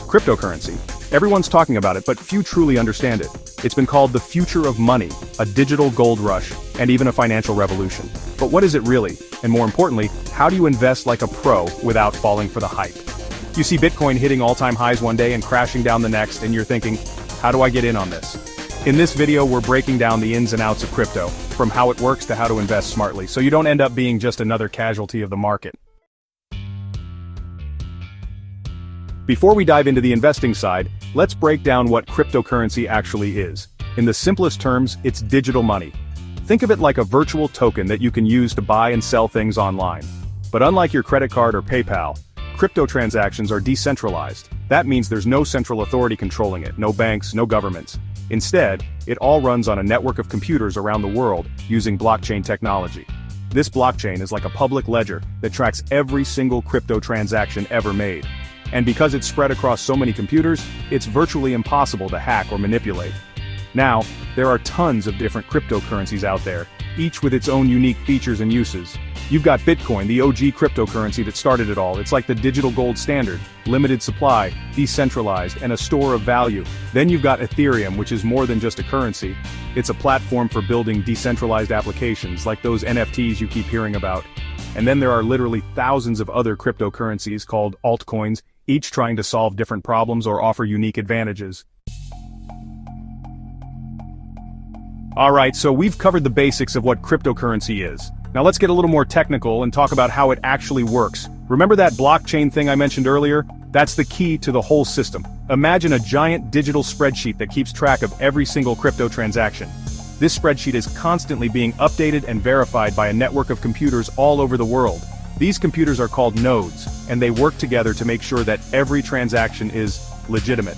Cryptocurrency. Everyone's talking about it, but few truly understand it. It's been called the future of money, a digital gold rush, and even a financial revolution. But what is it really? And more importantly, how do you invest like a pro without falling for the hype? You see Bitcoin hitting all-time highs one day and crashing down the next, and you're thinking, how do I get in on this? In this video, we're breaking down the ins and outs of crypto, from how it works to how to invest smartly, so you don't end up being just another casualty of the market. Before we dive into the investing side, let's break down what cryptocurrency actually is. In the simplest terms, it's digital money. Think of it like a virtual token that you can use to buy and sell things online. But unlike your credit card or PayPal, crypto transactions are decentralized. That means there's no central authority controlling it, no banks, no governments. Instead, it all runs on a network of computers around the world using blockchain technology. This blockchain is like a public ledger that tracks every single crypto transaction ever made. And because it's spread across so many computers, it's virtually impossible to hack or manipulate. Now, there are tons of different cryptocurrencies out there, each with its own unique features and uses. You've got Bitcoin, the OG cryptocurrency that started it all. It's like the digital gold standard, limited supply, decentralized, and a store of value. Then you've got Ethereum, which is more than just a currency. It's a platform for building decentralized applications, like those NFTs you keep hearing about. And then there are literally thousands of other cryptocurrencies called altcoins, each trying to solve different problems or offer unique advantages. Alright, so we've covered the basics of what cryptocurrency is. Now let's get a little more technical and talk about how it actually works. Remember that blockchain thing I mentioned earlier? That's the key to the whole system. Imagine a giant digital spreadsheet that keeps track of every single crypto transaction. This spreadsheet is constantly being updated and verified by a network of computers all over the world. These computers are called nodes, and they work together to make sure that every transaction is legitimate.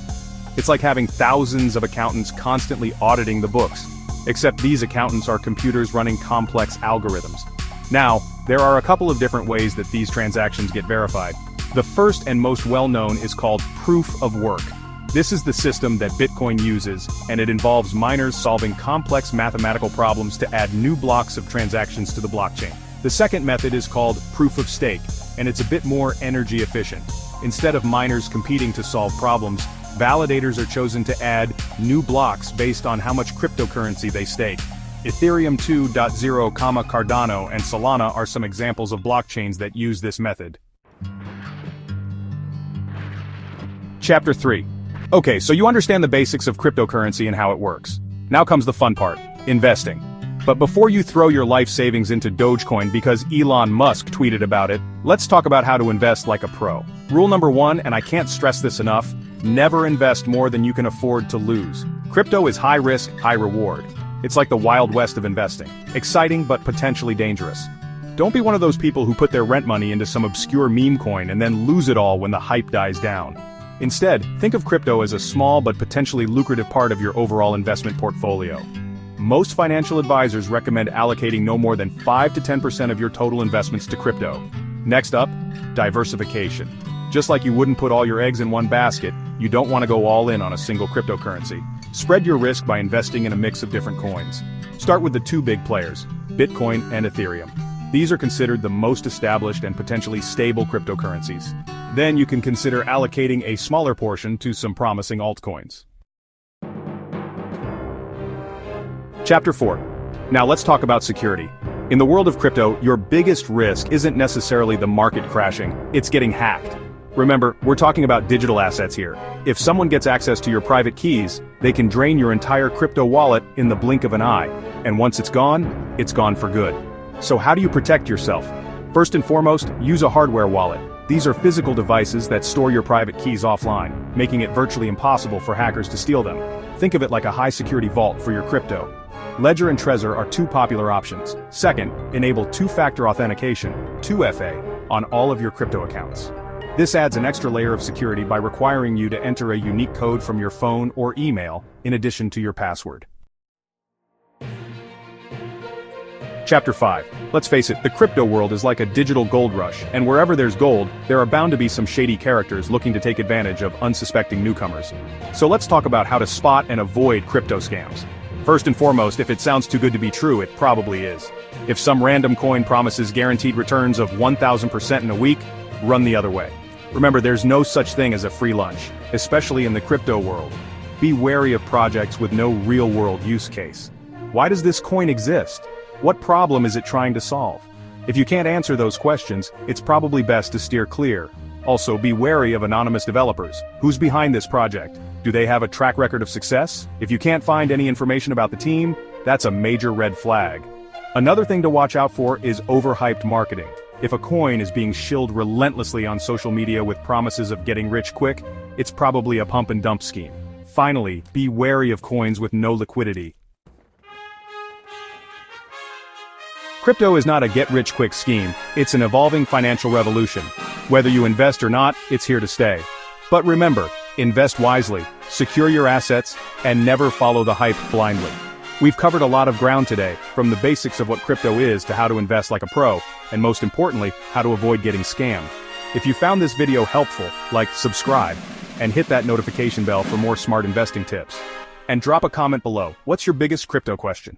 It's like having thousands of accountants constantly auditing the books. Except these accountants are computers running complex algorithms. Now, there are a couple of different ways that these transactions get verified. The first and most well-known is called proof of work. This is the system that Bitcoin uses, and it involves miners solving complex mathematical problems to add new blocks of transactions to the blockchain. The second method is called proof of stake, and it's a bit more energy efficient. Instead of miners competing to solve problems, validators are chosen to add new blocks based on how much cryptocurrency they stake. Ethereum 2.0, Cardano, and Solana are some examples of blockchains that use this method. Chapter 3. Okay, so you understand the basics of cryptocurrency and how it works. Now comes the fun part, investing. But before you throw your life savings into Dogecoin because Elon Musk tweeted about it, let's talk about how to invest like a pro. Rule number 1, and I can't stress this enough, never invest more than you can afford to lose. Crypto is high risk, high reward. It's like the Wild West of investing. Exciting but potentially dangerous. Don't be one of those people who put their rent money into some obscure meme coin and then lose it all when the hype dies down. Instead, think of crypto as a small but potentially lucrative part of your overall investment portfolio. Most financial advisors recommend allocating no more than 5 to 10% of your total investments to crypto. Next up, diversification. Just like you wouldn't put all your eggs in one basket, you don't want to go all in on a single cryptocurrency. Spread your risk by investing in a mix of different coins. Start with the two big players, Bitcoin and Ethereum. These are considered the most established and potentially stable cryptocurrencies. Then you can consider allocating a smaller portion to some promising altcoins. Chapter 4. Now let's talk about security. In the world of crypto, your biggest risk isn't necessarily the market crashing, it's getting hacked. Remember, we're talking about digital assets here. If someone gets access to your private keys, they can drain your entire crypto wallet in the blink of an eye. And once it's gone for good. So how do you protect yourself? First and foremost, use a hardware wallet. These are physical devices that store your private keys offline, making it virtually impossible for hackers to steal them. Think of it like a high-security vault for your crypto. Ledger and Trezor are two popular options. Second, enable two-factor authentication, 2FA, on all of your crypto accounts. This adds an extra layer of security by requiring you to enter a unique code from your phone or email, in addition to your password. Chapter 5. Let's face it, the crypto world is like a digital gold rush, and wherever there's gold, there are bound to be some shady characters looking to take advantage of unsuspecting newcomers. So let's talk about how to spot and avoid crypto scams. First and foremost, if it sounds too good to be true, it probably is. If some random coin promises guaranteed returns of 1,000% in a week, run the other way. Remember, there's no such thing as a free lunch, especially in the crypto world. Be wary of projects with no real-world use case. Why does this coin exist? What problem is it trying to solve? If you can't answer those questions, it's probably best to steer clear. Also, be wary of anonymous developers. Who's behind this project? Do they have a track record of success? If you can't find any information about the team, that's a major red flag. Another thing to watch out for is overhyped marketing. If a coin is being shilled relentlessly on social media with promises of getting rich quick, it's probably a pump and dump scheme. Finally, be wary of coins with no liquidity. Crypto is not a get-rich-quick scheme, it's an evolving financial revolution. Whether you invest or not, it's here to stay. But remember, invest wisely, secure your assets, and never follow the hype blindly. We've covered a lot of ground today, from the basics of what crypto is to how to invest like a pro, and most importantly, how to avoid getting scammed. If you found this video helpful, subscribe, and hit that notification bell for more smart investing tips. And drop a comment below. What's your biggest crypto question?